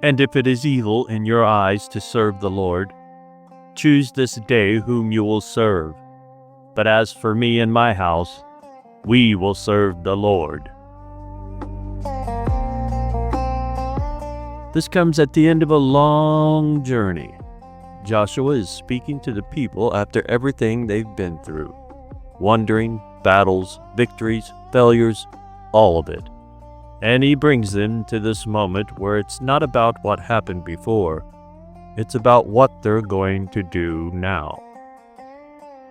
And if it is evil in your eyes to serve the Lord, choose this day whom you will serve. But as for me and my house, we will serve the Lord. This comes at the end of a long journey. Joshua is speaking to the people after everything they've been through. Wandering, battles, victories, failures, all of it. And he brings them to this moment where it's not about what happened before, it's about what they're going to do now.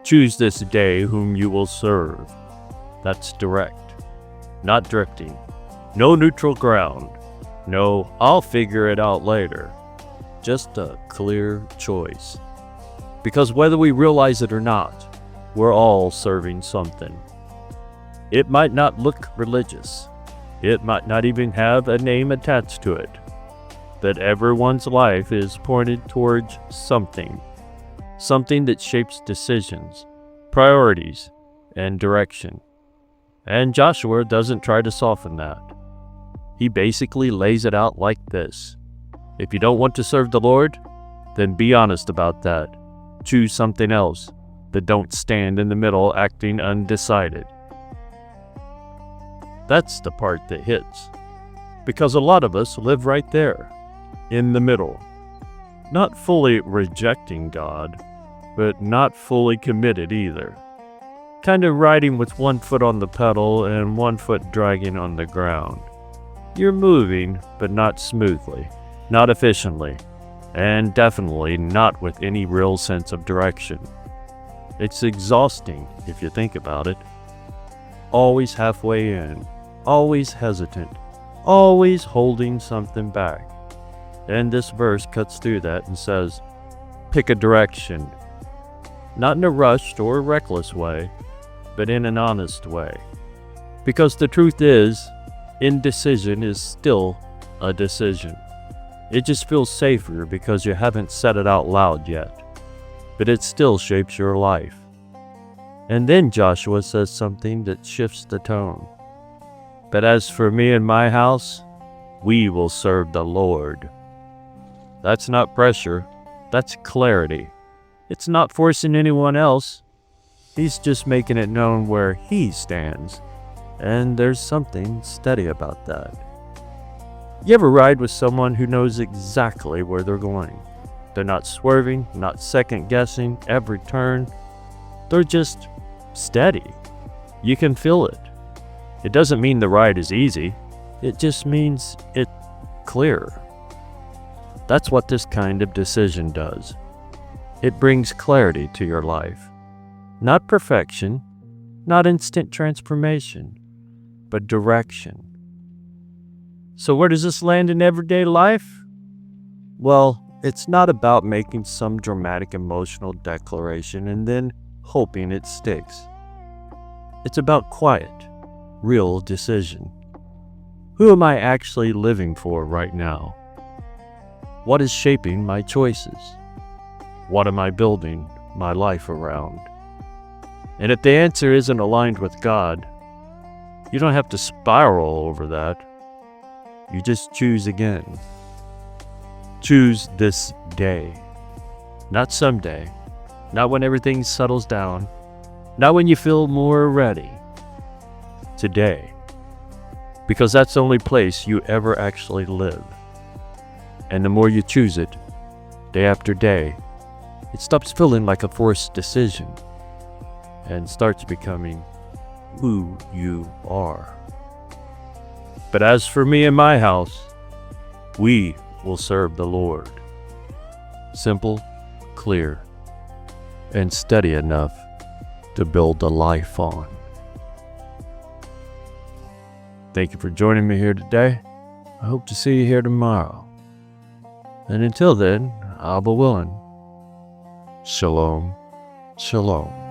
Choose this day whom you will serve. That's direct, not drifting. No neutral ground. No, I'll figure it out later. Just a clear choice. Because whether we realize it or not, we're all serving something. It might not look religious. It might not even have a name attached to it. But everyone's life is pointed towards something. Something that shapes decisions, priorities, and direction. And Joshua doesn't try to soften that. He basically lays it out like this. If you don't want to serve the Lord, then be honest about that. Choose something else, but don't stand in the middle acting undecided. That's the part that hits. Because a lot of us live right there, in the middle. Not fully rejecting God, but not fully committed either. Kind of riding with one foot on the pedal and one foot dragging on the ground. You're moving, but not smoothly, not efficiently, and definitely not with any real sense of direction. It's exhausting if you think about it. Always halfway in, always hesitant, always holding something back. And this verse cuts through that and says, pick a direction. Not in a rushed or reckless way, but in an honest way. Because the truth is, indecision is still a decision. It just feels safer because you haven't said it out loud yet, but it still shapes your life. And then Joshua says something that shifts the tone. But as for me and my house, we will serve the Lord. That's not pressure, that's clarity. It's not forcing anyone else. He's just making it known where he stands. And there's something steady about that. You ever ride with someone who knows exactly where they're going? They're not swerving, not second guessing every turn. They're just steady. You can feel it. It doesn't mean the ride is easy. It just means it's clear. That's what this kind of decision does. It brings clarity to your life. Not perfection, not instant transformation, but direction. So where does this land in everyday life? Well, it's not about making some dramatic emotional declaration and then hoping it sticks. It's about quiet, real decision. Who am I actually living for right now? What is shaping my choices? What am I building my life around? And if the answer isn't aligned with God, you don't have to spiral over that. You just choose again. Choose this day. Not someday. Not when everything settles down. Not when you feel more ready. Today. Because that's the only place you ever actually live. And the more you choose it, day after day, it stops feeling like a forced decision and starts becoming who you are. But as for me and my house, we will serve the Lord. Simple, clear, and steady enough to build a life on. Thank you for joining me here today. I hope to see you here tomorrow. And until then, I'll be willing. Shalom, shalom.